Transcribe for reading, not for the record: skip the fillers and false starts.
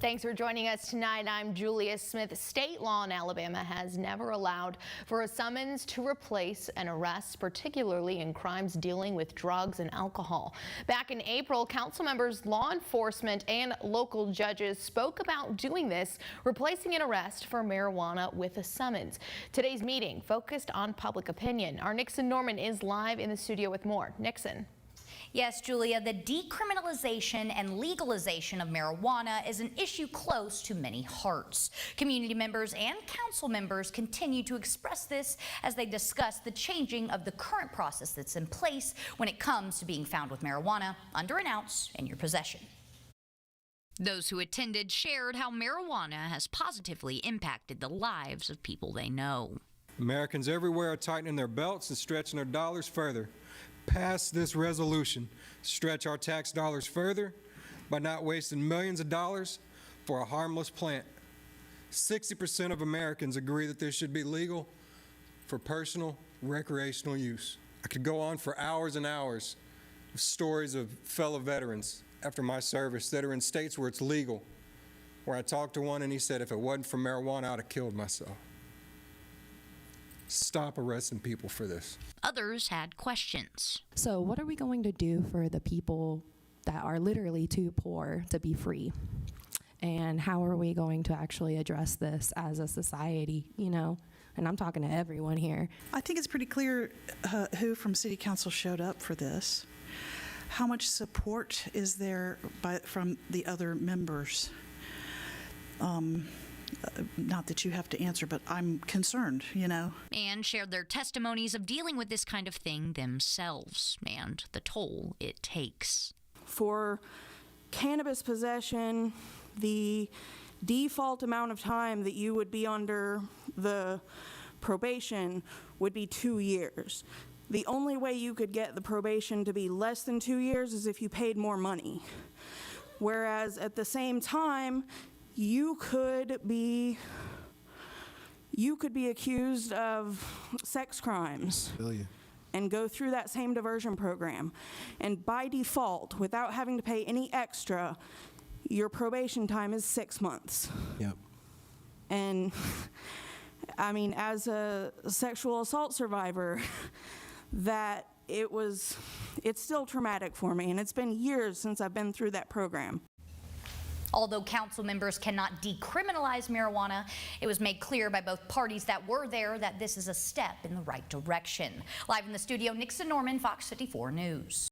Thanks for joining us tonight. I'm Julia Smith. State law in Alabama has never allowed for a summons to replace an arrest, particularly in crimes dealing with drugs and alcohol. Back in April, council members, law enforcement, and local judges spoke about doing this, replacing an arrest for marijuana with a summons. Today's meeting focused on public opinion. Our Nixon Norman is live in the studio with more. Nixon. Yes, Julia, the decriminalization and legalization of marijuana is an issue close to many hearts. Community members and council members continue to express this as they discuss the changing of the current process that's in place when it comes to being found with marijuana under an ounce in your possession. Those who attended shared how marijuana has positively impacted the lives of people they know. Americans everywhere are tightening their belts and stretching their dollars further. Pass this resolution. Stretch our tax dollars further by not wasting millions of dollars for a harmless plant. 60% of Americans agree that this should be legal for personal recreational use. I could go on for hours and hours of stories of fellow veterans after my service that are in states where it's legal, where I talked to one and he said, if it wasn't for marijuana, I'd have killed myself. Stop arresting people for this. Others had questions. So what are we going to do for the people that are literally too poor to be free? And how are we going to actually address this as a society, you know? And I'm talking to everyone here. I think it's pretty clear who from City Council showed up for this. How much support is there from the other members? Not that you have to answer, but I'm concerned, you know. And shared their testimonies of dealing with this kind of thing themselves and the toll it takes. For cannabis possession, the default amount of time that you would be under the probation would be 2 years. The only way you could get the probation to be less than 2 years is if you paid more money. Whereas at the same time, you could be accused of sex crimes and go through that same diversion program. And by default, without having to pay any extra, your probation time is 6 months. Yep. And I mean, as a sexual assault survivor, it's still traumatic for me, and it's been years since I've been through that program. Although council members cannot decriminalize marijuana, it was made clear by both parties that were there that this is a step in the right direction. Live in the studio, Nixon Norman, Fox 54 News.